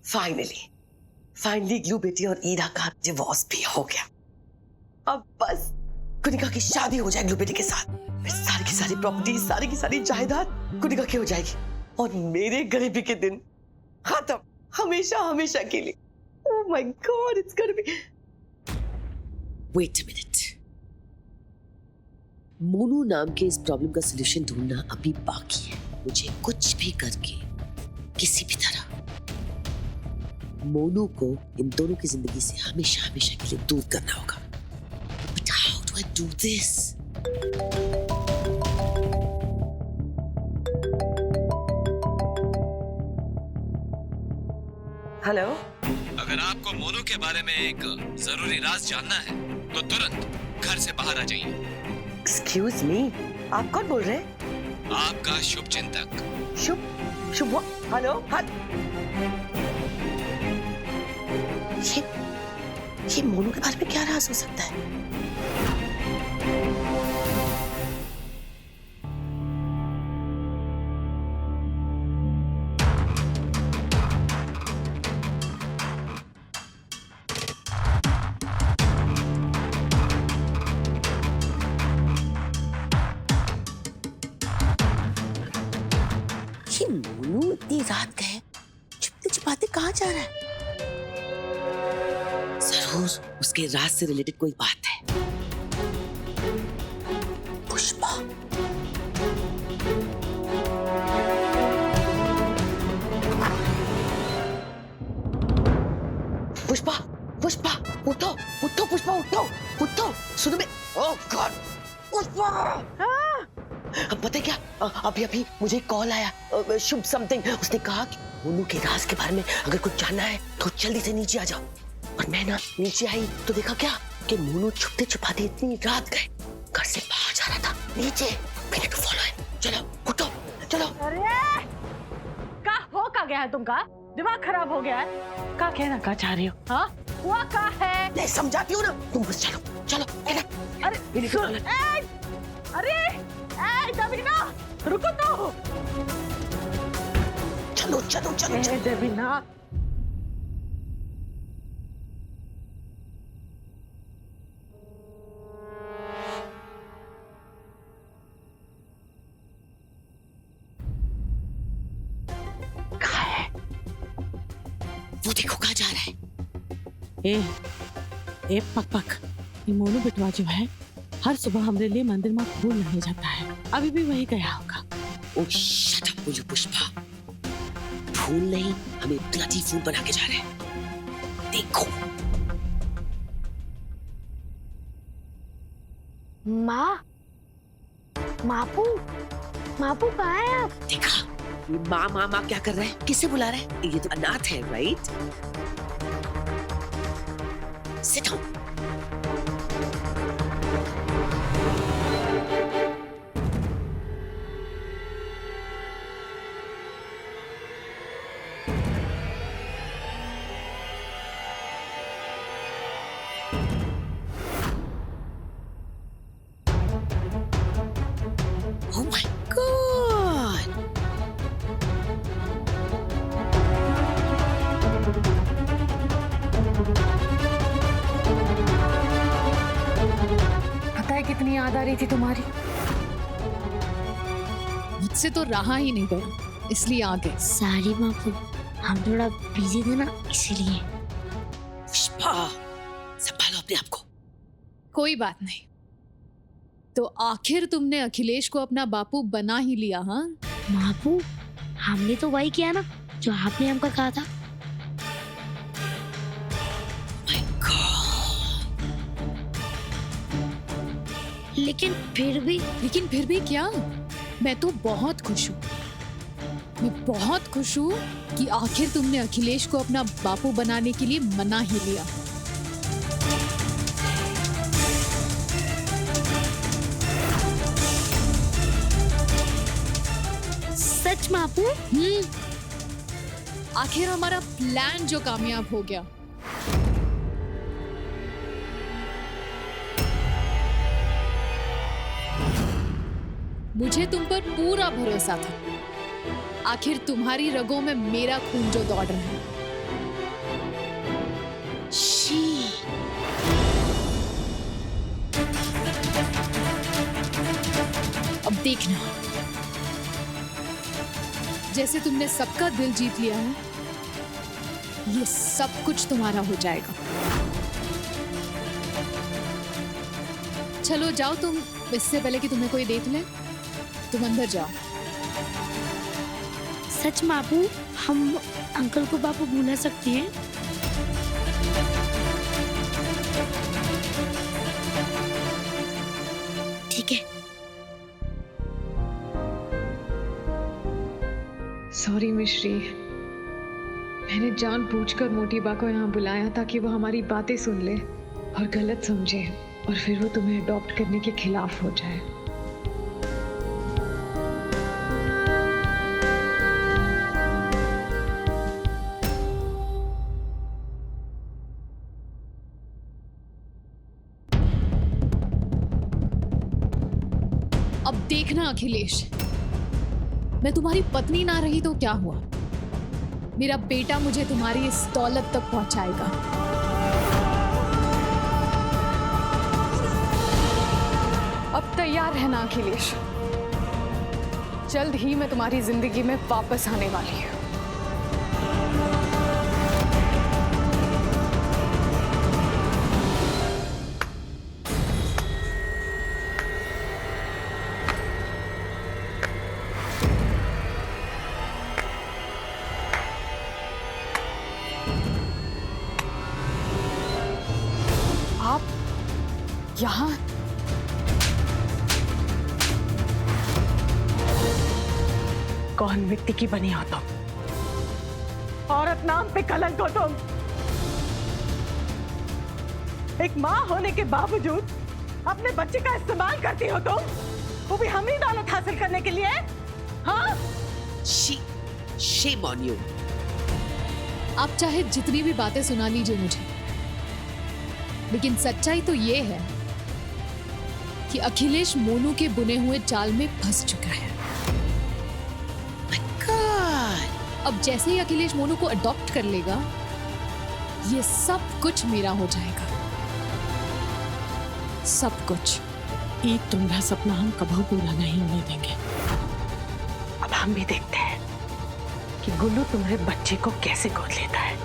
Finally glue बेटी और ईरा का डिवोर्स भी हो गया। अब बस कुनिका की शादी हो जाए ग्लू बेटी के साथ, फिर सारी की सारी प्रॉपर्टी, सारी की सारी जायदाद कुनिका की हो जाएगी और मेरे गरीबी के दिन खत्म, हमेशा हमेशा के लिए। Oh my God, it's gonna be. Wait a minute. Monu नाम के इस प्रॉब्लम का सलूशन ढूंढना अभी बाकी है। मुझे कुछ भी करके किसी भी तरह मोनू को इन दोनों की जिंदगी से हमेशा हमेशा के लिए दूर करना होगा। But how do I do this? Hello, अगर आपको मोनू के बारे में एक जरूरी राज जानना है तो तुरंत घर से बाहर आ जाइए। एक्सक्यूज मी, आप कौन बोल रहे हैं? आपका शुभ चिंतक। शुभ हेलो। ये मोनू के बारे में क्या राज हो सकता है? मोनू इतनी रात गए छुपते छुपाते कहाँ जा रहा है? जरूर उसके राज से रिलेटेड कोई बात है। पुष्पा, पुष्पा, पुष्पा उठो, उठो पुष्पा, उठो, उठो, सुनो मैं। ओह गॉड, पुष्पा! अब पता है क्या, अभी मुझे कॉल आया, शुभ समथिंग। उसने कहा कि मोनू के राज के बारे में अगर कुछ जानना है तो जल्दी से नीचे आ जाओ। और मैं ना नीचे आई तो देखा क्या कि मोनू छुपते छुपाते इतनी रात गए घर से बाहर जा रहा था नीचे। मैंने तो फॉलो है। चलो उठो, चलो। अरे का हो का गया है तुमका? दिमाग खराब हो गया है? का कहना का चाह रही हो? हाँ हुआ का है? नहीं समझाती हूँ ना, तुम बस चलो चलो। अरे सुन, अरे देवीना रुको तो। चलो चलो चलो, चलो। देवीना कहाँ है वो? देखो कहाँ जा रहा है। ए पक ये मोनू बिटवा जो है हर सुबह हमरे लिए मंदिर में फूल लाने जाता है। अभी भी वही गया होगा। ओह शट अप बोलो पुष्पा, फूल नहीं, हमें ब्लडी फूल बना के जा रहे हैं। देखो माँ, मापू कहाँ है आप? देखा, ये माँ क्या कर रहे हैं? किसे बुला रहे हैं? ये तो अनाथ है, right? Sit down. Oh my God! पता है कितनी याद आ रही थी तुम्हारी? मुझसे तो रहा ही नहीं गया, इसलिए आ गए। सारी मापू, हम थोड़ा बिजी थे ना इसीलिए। पुष्पा, संभालो अपने आप को। कोई बात नहीं। तो आखिर तुमने अखिलेश को अपना बापू बना ही लिया, हाँ? मापू, हमने तो वही किया ना जो आपने हमको कहा था। My God! लेकिन फिर भी क्या? मैं तो बहुत खुश हूँ। मैं बहुत खुश हूँ कि आखिर तुमने अखिलेश को अपना बापू बनाने के लिए मना ही लिया। सच मापू? आखिर हमारा प्लान जो कामयाब हो गया। मुझे तुम पर पूरा भरोसा था। आखिर तुम्हारी रगों में मेरा खून जो दौड़ रहा है। अब देखना, जैसे तुमने सबका दिल जीत लिया है, ये सब कुछ तुम्हारा हो जाएगा। चलो जाओ तुम, इससे पहले कि तुम्हें कोई देख ले, तुम अंदर जाओ। सच बापू, हम अंकल को बापू बुला सकते हैं? ठीक है। सॉरी मिश्री, मैंने जानबूझकर मोटी बा को यहाँ बुलाया ताकि वो हमारी बातें सुन ले और गलत समझे और फिर वो तुम्हें अडॉप्ट करने के खिलाफ हो जाए। अब देखना अखिलेश, मैं तुम्हारी पत्नी ना रही तो क्या हुआ, मेरा बेटा मुझे तुम्हारी इस दौलत तक पहुंचाएगा। अब तैयार रहना अखिलेश, जल्द ही मैं तुम्हारी जिंदगी में वापस आने वाली हूँ। यहाँ कौन मिट्टी की बनी हो तुम? औरत नाम पे कलंक हो तुम। एक माँ होने के बावजूद अपने बच्चे का इस्तेमाल करती हो तुम, वो भी हम ही दौलत हासिल करने के लिए। हाँ, Shame on you. आप चाहे जितनी भी बातें सुना लीजिए मुझे, लेकिन सच्चाई तो ये है कि अखिलेश मोनू के बुने हुए जाल में फंस चुका है। My God. अब जैसे ही अखिलेश मोनू को अडॉप्ट कर लेगा, ये सब कुछ मेरा हो जाएगा, सब कुछ। एक तुम्हारा सपना हम कभी पूरा नहीं होने देंगे। अब हम भी देखते हैं कि गुल्लू तुम्हारे बच्चे को कैसे गोद लेता है।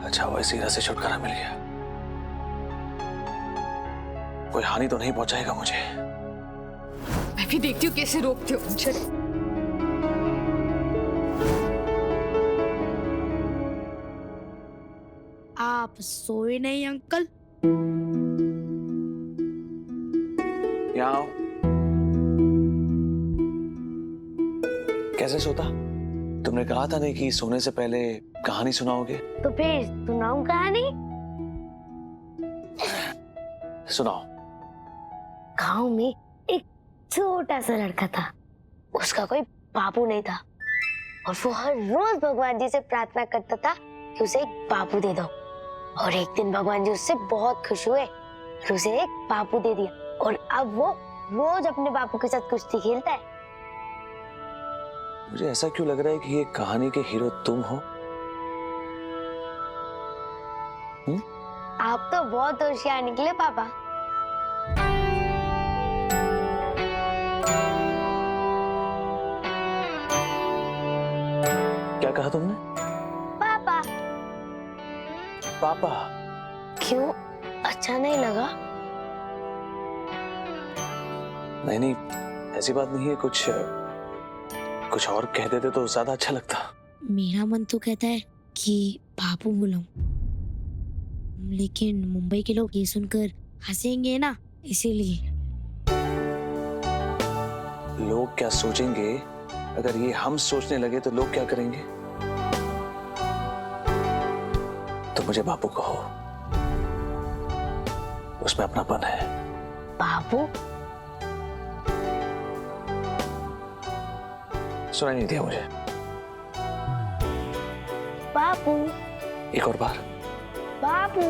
अच्छा हुआ इस हीरा से छुटकारा मिल गया, कोई हानि तो नहीं पहुंचाएगा मुझे। मैं भी देखती हूँ कैसे रोकते हो मुझे। आप सोए नहीं अंकल? यहाँ आओ। कैसे सोता? तुमने कहा था नहीं कि सोने से पहले कहानी सुनाओगे? तो फिर सुनाऊं कहानी? सुनाओ। गांव में एक छोटा सा लड़का था, उसका कोई बापू नहीं था और वो हर रोज भगवान जी से प्रार्थना करता था कि उसे एक बापू दे दो। और एक दिन भगवान जी उससे बहुत खुश हुए और उसे एक बापू दे दिया और अब वो रोज अपने बापू के साथ कुश्ती खेलता है। मुझे ऐसा क्यों लग रहा है कि ये कहानी के हीरो तुम हो? आप तो बहुत होशियार निकले पापा। क्या कहा तुमने? पापा। पापा? क्यों, अच्छा नहीं लगा? नहीं नहीं, ऐसी बात नहीं है, कुछ और कह देते तो ज्यादा अच्छा लगता। मेरा मन तो कहता है कि बापू बुलाऊं, लेकिन मुंबई के लोग ये सुनकर हंसेंगे ना, इसीलिए। लोग क्या सोचेंगे? अगर ये हम सोचने लगे तो लोग क्या करेंगे? तो मुझे बापू कहो, उसमें अपनापन है। बाबू? सुनाई नहीं दिया मुझे। बाबू? एक और बार। बाबू?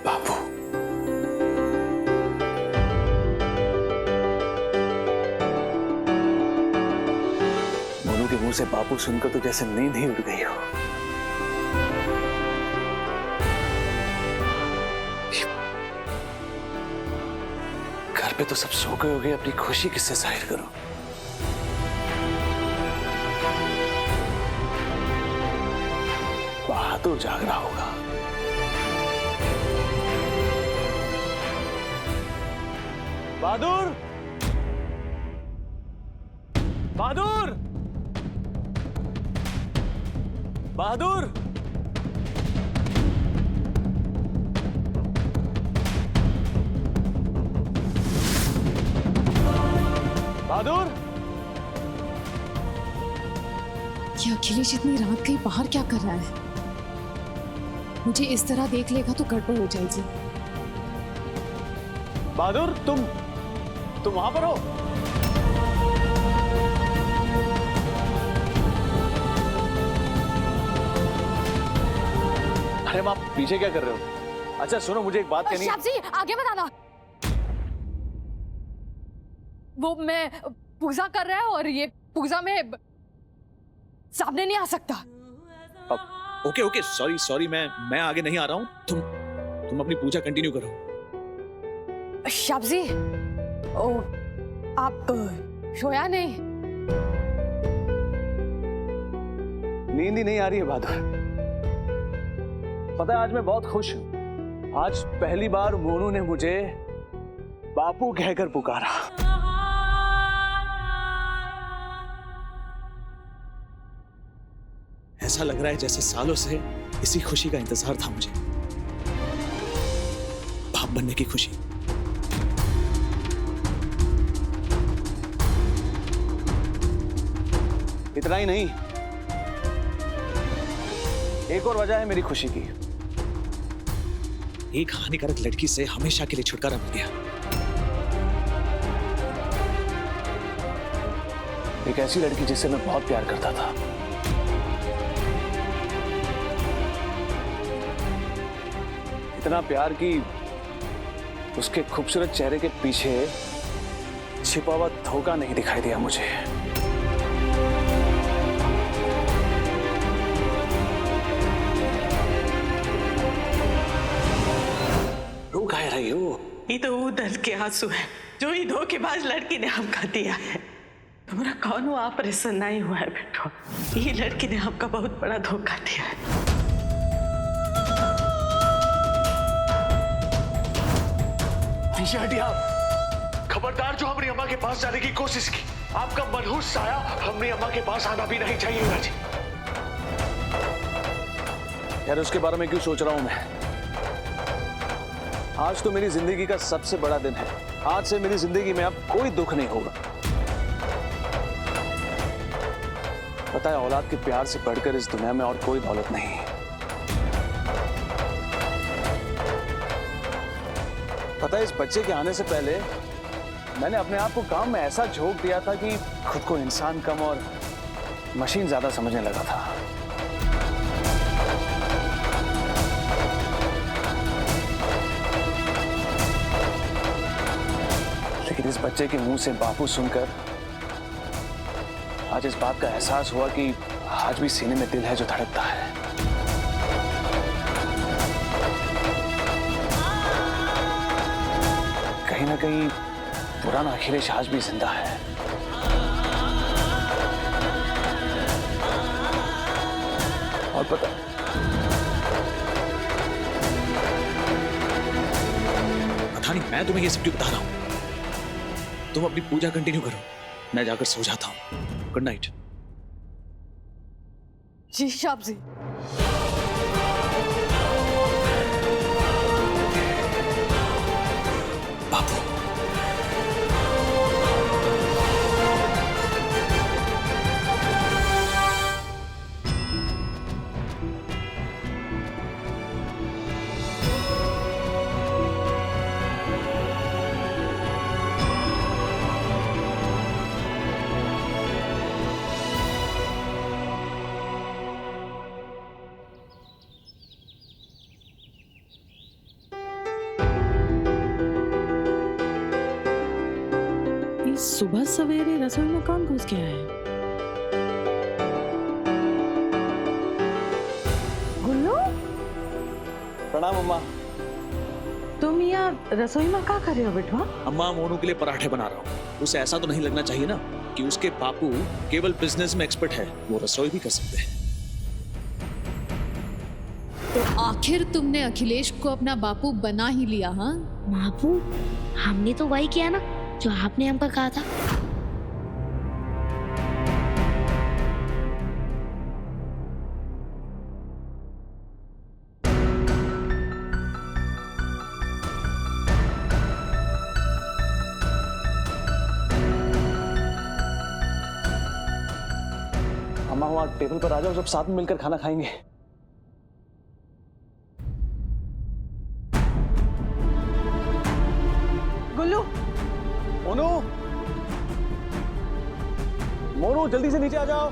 बापू। मोनू के मुंह से बापू सुनकर तो जैसे नींद ही उड़ गई हो। घर पे तो सब सो गए होंगे, अपनी खुशी किससे जाहिर करूं? बहादुर जाग रहा होगा। बहादुर! बहादुर! बहादुर! बहादुर! ये अखिलेश इतनी रात कहीं बाहर क्या कर रहा है? मुझे इस तरह देख लेगा तो गड़बड़ हो जाएगी। बहादुर, तुम वहां पर हो? अरे आप पीछे क्या कर रहे हो? अच्छा सुनो, मुझे एक बात कहनी। श्याम जी, आगे बताना। वो मैं पूजा कर रहा है और ये पूजा में सामने नहीं आ सकता। ओके ओके, सॉरी, मैं आगे नहीं आ रहा हूँ। तुम अपनी पूजा कंटिन्यू करो। श्याम जी, ओ, आप सोया नहीं? नींद ही नहीं आ रही है बहादुर। पता है आज मैं बहुत खुश हूँ। आज पहली बार मोनू ने मुझे बापू कहकर पुकारा। ऐसा लग रहा है जैसे सालों से इसी खुशी का इंतजार था मुझे, बाप बनने की खुशी। इतना ही नहीं, एक और वजह है मेरी खुशी की। एक हानिकारक लड़की से हमेशा के लिए छुटकारा मिल गया। एक ऐसी लड़की जिससे मैं बहुत प्यार करता था। इतना प्यार कि उसके खूबसूरत चेहरे के पीछे छिपा हुआ धोखा नहीं दिखाई दिया मुझे। रो कह रही हो? ये तो वो दर्द के आंसू है जो ही धोखेबाज लड़की ने हमका दिया है। तुम्हारा कौन ऑपरेशन नहीं हुआ है बेटो, ये लड़की ने हमका बहुत बड़ा धोखा दिया है। पीछे हटिए आप। खबरदार जो हमरी अम्मा के पास जाने की कोशिश की, आपका मनहूस साया हमरी अम्मा के पास आना भी नहीं चाहिए राजी। यार उसके बारे में क्यों सोच रहा हूं मैं? आज तो मेरी जिंदगी का सबसे बड़ा दिन है। आज से मेरी जिंदगी में अब कोई दुख नहीं होगा। पता है औलाद के प्यार से बढ़कर इस दुनिया में और कोई दौलत नहीं है। पता है इस बच्चे के आने से पहले मैंने अपने आप को काम में ऐसा झोंक दिया था कि खुद को इंसान कम और मशीन ज्यादा समझने लगा था। लेकिन इस बच्चे के मुंह से बापू सुनकर आज इस बात का एहसास हुआ कि आज भी सीने में दिल है जो धड़कता है। कहीं ना कहीं पुराना अखिलेश आज भी जिंदा है। और पठानी, मैं तुम्हें ये सब क्यों बता रहा हूँ? तुम अपनी पूजा कंटिन्यू करो, मैं जाकर सो जाता हूँ। Good night. जी शाब जी। बापू, सुबह सवेरे रसोई में कौन घुस गया है? गुल्लू, प्रणाम अम्मा। तुम यहाँ रसोई में क्या कर रहे हो बेटवा? अम्मा, मोनू के लिए पराठे बना रहा हूँ। उसे ऐसा तो नहीं लगना चाहिए ना कि उसके बापू केवल बिजनेस में एक्सपर्ट है, वो रसोई भी कर सकते हैं। तो आखिर तुमने अखिलेश को अपना बापू बना ही लिया, हाँ? बापू, हमने तो वही किया ना जो आपने हमको कहा था। अम्मा, वहाँ टेबल पर आ जाओ, सब साथ में मिलकर खाना खाएंगे। गुल्लू, मोनू, मोनू जल्दी से नीचे आ जाओ।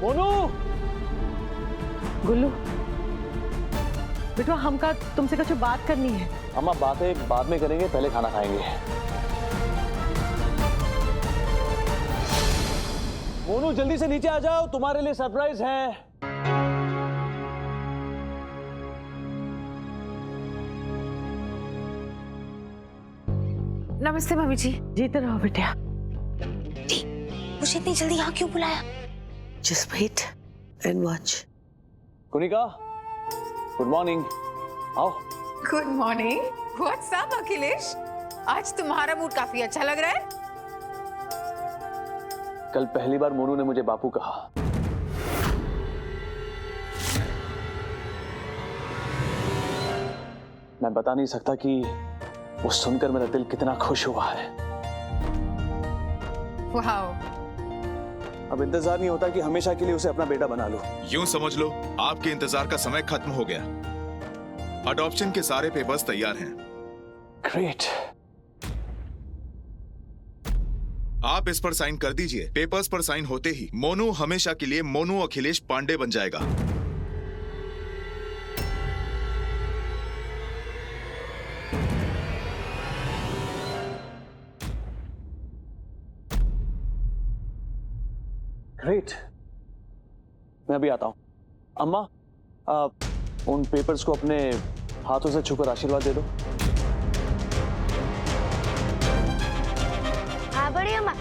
मोनू, गुल्लू बेटवा, हमका तुमसे कुछ बात करनी है। अम्मा, बातें बाद में करेंगे, पहले खाना खाएंगे। मोनू जल्दी से नीचे आ जाओ, तुम्हारे लिए सरप्राइज है। नमस्ते मम्मी जी। जीते रहो बेटा। मुझे इतनी जल्दी यहाँ क्यों बुलाया? Just wait and watch. Kunika, good morning. आओ। Good morning. What's up Akhilesh, आज तुम्हारा मूड काफी अच्छा लग रहा है। कल पहली बार मोनू ने मुझे बापू कहा। मैं बता नहीं सकता कि वो सुनकर मेरा दिल कितना खुश हुआ है। वाओ। अब इंतजार नहीं होता कि हमेशा के लिए उसे अपना बेटा बना लूं। यूं समझ लो, आपके इंतजार का समय खत्म हो गया। अडॉप्शन के सारे पेपर्स तैयार हैं। ग्रेट। आप इस पर साइन कर दीजिए। पेपर्स पर साइन होते ही मोनू हमेशा के लिए मोनू अखिलेश पांडे बन जाएगा। ग्रेट। मैं अभी आता हूं। अम्मा, उन पेपर्स को अपने हाथों से छूकर आशीर्वाद दे दो। हाँ बड़ी अम्मा,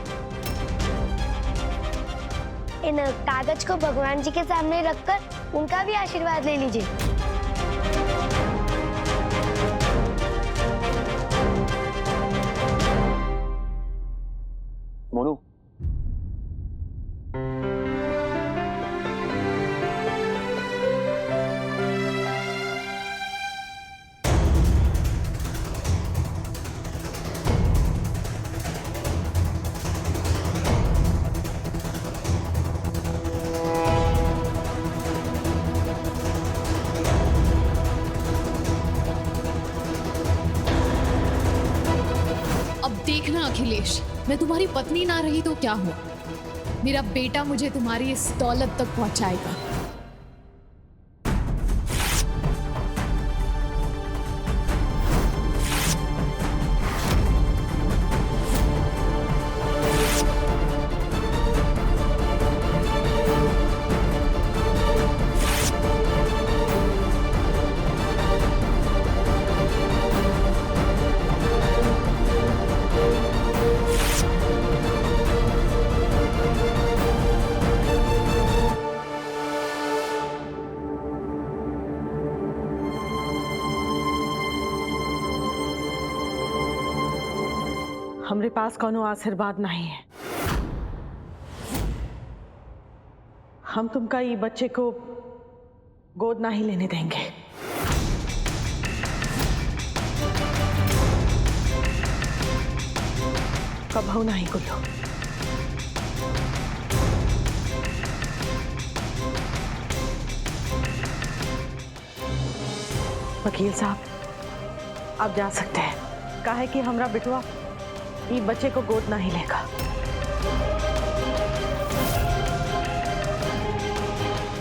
इन कागज को भगवान जी के सामने रखकर उनका भी आशीर्वाद ले लीजिए। मोनू, देखना अखिलेश, मैं तुम्हारी पत्नी ना रही तो क्या हुआ, मेरा बेटा मुझे तुम्हारी इस दौलत तक पहुंचाएगा। हमरे पास कोनो आशीर्वाद नहीं है। हम तुमका ये बच्चे को गोद नहीं लेने देंगे। कबहू नहीं गुल्लू। वकील साहब आप जा सकते हैं। काहे कि हमरा बिटवा ये बच्चे को गोद नहीं लेगा।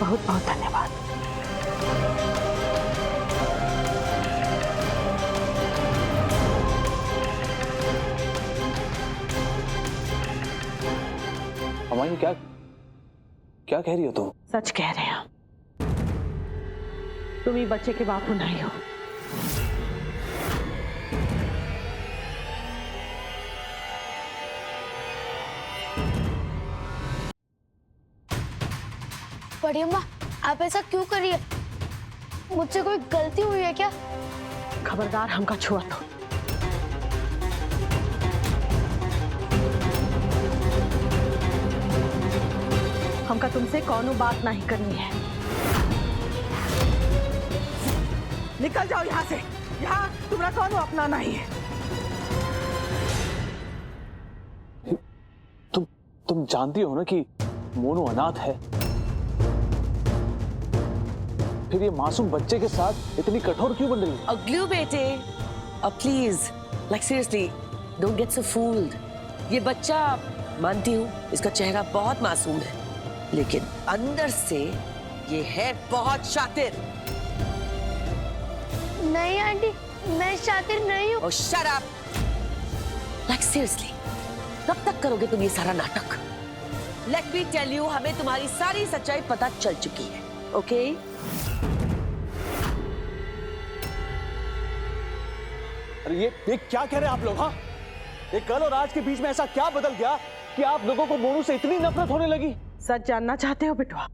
बहुत बहुत धन्यवाद। हमारी क्या क्या कह रही हो तुम? सच कह रहे हैं। तुम ये बच्चे के बापू नहीं हो। बड़ी अम्मा आप ऐसा क्यों कर रही है? मुझसे कोई गलती हुई है क्या? खबरदार हमका छुआ तो। हमका तुमसे कौनो बात नहीं करनी है। निकल जाओ यहाँ से। यहाँ तुम्हारा कौनो अपना नहीं है। तुम जानती हो ना कि मोनू अनाथ है। फिर ये मासूम बच्चे के साथ इतनी कठोर क्यों बन रही है? अगलू बेटे, please, like seriously, don't get so fooled. ये बच्चा, मानती हूँ इसका चेहरा बहुत मासूम है, लेकिन अंदर से ये है बहुत शातिर। नहीं आंटी, मैं शातिर नहीं हूँ। Oh, shut up! Like seriously, कब तक करोगे तुम ये सारा नाटक? Let me tell you, हमें तुम्हारी सारी सच्चाई पता चल चुकी है, okay? अरे ये क्या कह रहे हैं आप लोग? हाँ, ये कल और आज के बीच में ऐसा क्या बदल गया कि आप लोगों को मोनू से इतनी नफरत होने लगी? सच जानना चाहते हो बेटवा?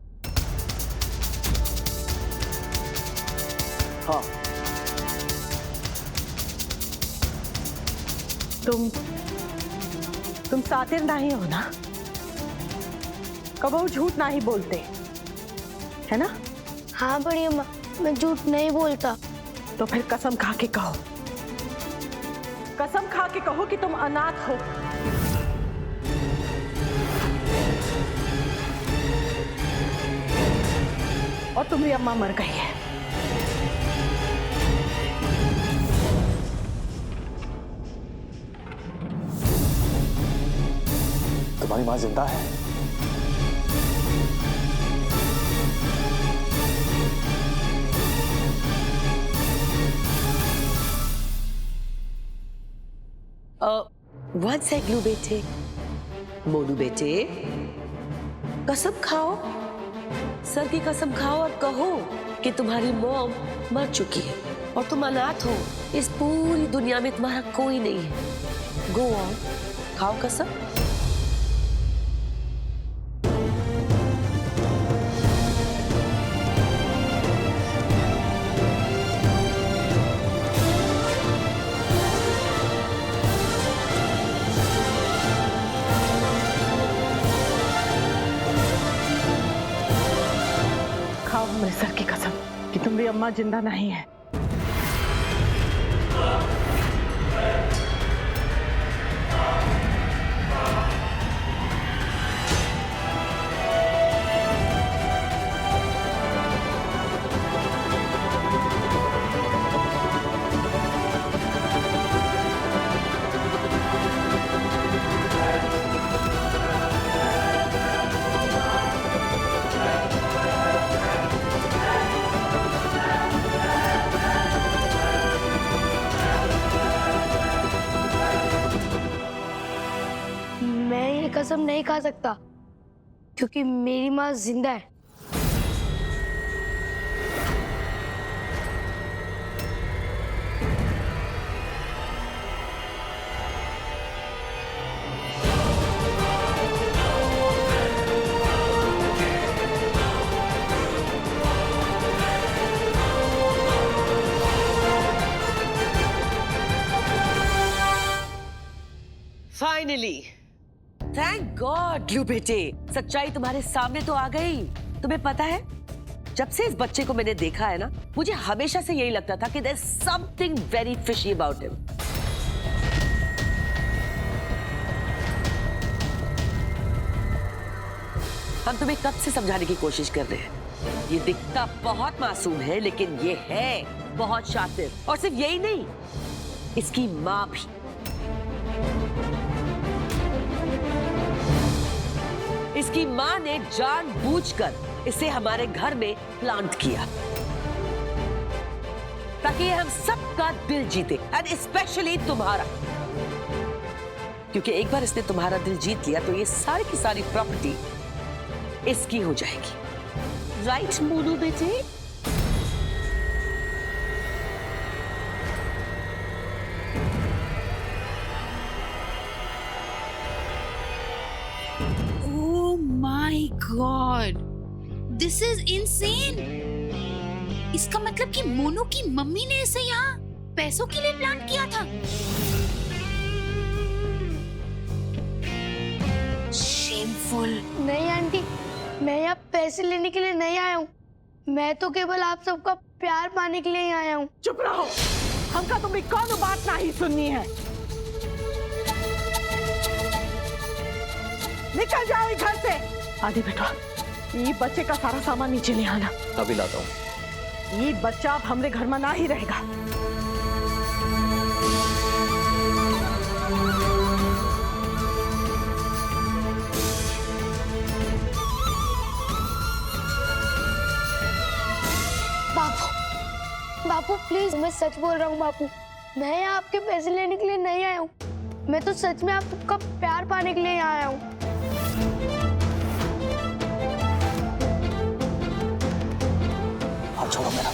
हाँ। तुम सातिर नहीं हो ना? कबहू झूठ नहीं बोलते, है ना? हाँ बड़ी अम्मा, मैं झूठ नहीं बोलता। तो फिर कसम खा के कहो, कसम खा के कहो कि तुम अनाथ हो। और तुम्हारी अम्मा मर गई है। तुम्हारी माँ जिंदा है? वन सेकंड बेटे, मोनू बेटे, कसम खाओ, सर की कसम खाओ और कहो कि तुम्हारी मॉम मर चुकी है और तुम अनाथ हो। इस पूरी दुनिया में तुम्हारा कोई नहीं है। गो ऑन, खाओ कसम। खाओ मेरे सर की कसम कि तुम्हारी अम्मा जिंदा नहीं है। कसम नहीं खा सकता क्योंकि मेरी माँ जिंदा है। फाइनली, थैंक गॉड लू बेटे, सच्चाई तुम्हारे सामने तो आ गई। तुम्हें पता है, जब से इस बच्चे को मैंने देखा है ना, मुझे हमेशा से यही लगता था कि there is something very fishy about him. हम तुम्हें कब से समझाने की कोशिश कर रहे हैं, ये दिखता बहुत मासूम है लेकिन ये है बहुत शातिर। और सिर्फ यही नहीं, इसकी माँ भी। इसकी माँ ने जानबूझकर इसे हमारे घर में प्लांट किया ताकि ये हम सबका दिल जीते, एंड स्पेशली तुम्हारा। क्योंकि एक बार इसने तुम्हारा दिल जीत लिया तो ये सारी की सारी प्रॉपर्टी इसकी हो जाएगी। राइट मोनू बेटे? My God, this is insane. इसका मतलब कि मोनू की मम्मी ने इसे यहाँ पैसों के लिए प्लान किया था। शेमफुल। नहीं आंटी, मैं यहाँ पैसे लेने के लिए नहीं आया हूँ। मैं तो केवल आप सबका प्यार पाने के लिए ही आया हूँ। चुप रहो, हमका तुम्हें कौन बात नहीं सुननी है। निकल जाओ घर से। आदि बेटा, ये बच्चे का सारा सामान नीचे ले आना। अभी लाता हूँ। ये बच्चा अब हमरे घर में ना ही रहेगा। बापू, बापू प्लीज, मैं सच बोल रहा हूँ बापू। मैं यहाँ आपके पैसे लेने के लिए नहीं आया हूँ। मैं तो सच में आपका प्यार पाने के लिए यहाँ आया हूँ। छोड़ो मेरा।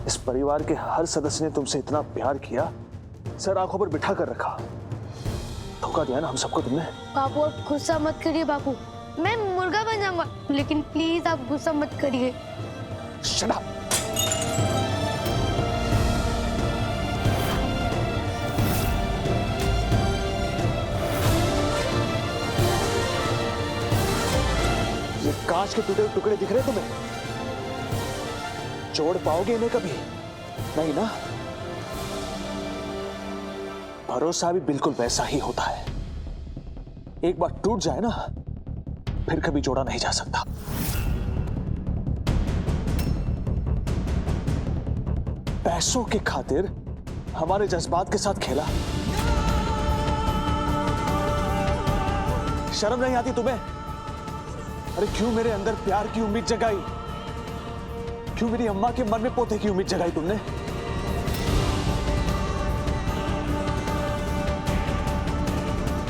इस परिवार के हर सदस्य ने तुमसे इतना प्यार किया, सर आंखों पर बिठा कर रखा। धोखा दिया ना हम सबको तुमने। बापू आप गुस्सा मत करिए बापू, मैं मुर्गा बन जाऊंगा, लेकिन प्लीज आप गुस्सा मत करिए। Shut up. ये कांच के टूटे टुकड़े दिख रहे तुम्हें? जोड़ पाओगे इन्हें कभी? नहीं ना? भरोसा भी बिल्कुल वैसा ही होता है, एक बार टूट जाए ना फिर कभी जोड़ा नहीं जा सकता। पैसों के खातिर हमारे जज्बात के साथ खेला। शर्म नहीं आती तुम्हें? अरे क्यों मेरे अंदर प्यार की उम्मीद जगाई? क्यों मेरी अम्मा के मन में पोते की उम्मीद जगाई तुमने?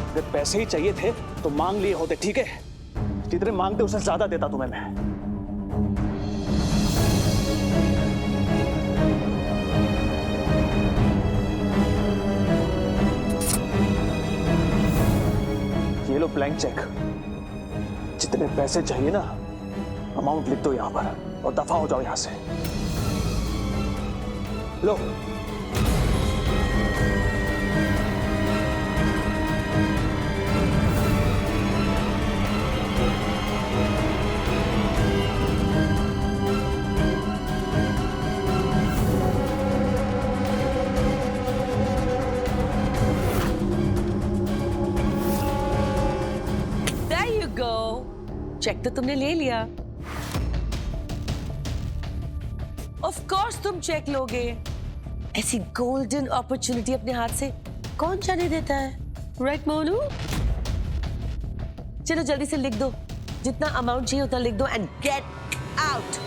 अगर पैसे ही चाहिए थे तो मांग लिए होते, ठीक है? जितने मांगते उससे ज्यादा देता तुम्हें मैं। ये लो ब्लैंक चेक। जितने पैसे चाहिए ना, अमाउंट लिख दो यहां पर और दफा हो जाओ यहां से। लो। There you go. चेक तो तुमने ले लिया। ऑफ कोर्स तुम चेक लोगे। ऐसी गोल्डन अपॉर्चुनिटी अपने हाथ से कौन जाने देता है? राइट मोनू? चलो जल्दी से लिख दो, जितना अमाउंट चाहिए उतना लिख दो एंड गेट आउट।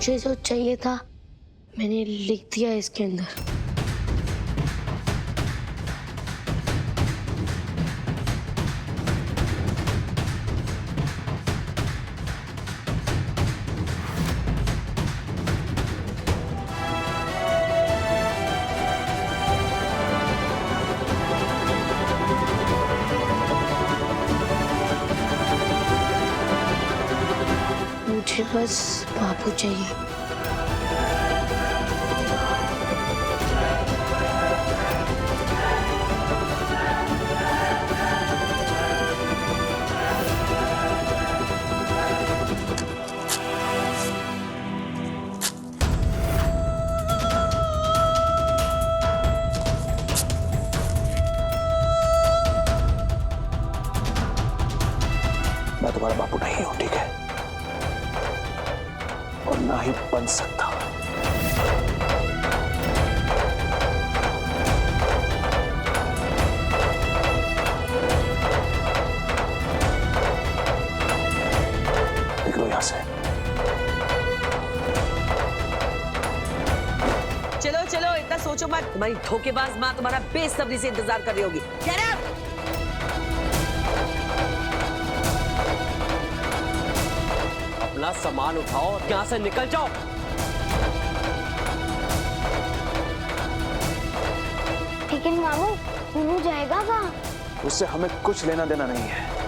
मुझे जो चाहिए था मैंने लिख दिया इसके अंदर। मुझे बस बापू चाहिए। मैं तुम्हारा बापू नहीं हूं, ठीक है? और ना ही बन सकता। निकलो यहां से। चलो चलो, इतना सोचो मत। तुम्हारी धोखेबाज माँ तुम्हारा बेसब्री से इंतजार कर रही होगी। Get up! अपना सामान उठाओ और यहाँ से निकल जाओ। लेकिन मामू मोनू जाएगा कहाँ? उससे हमें कुछ लेना देना नहीं है।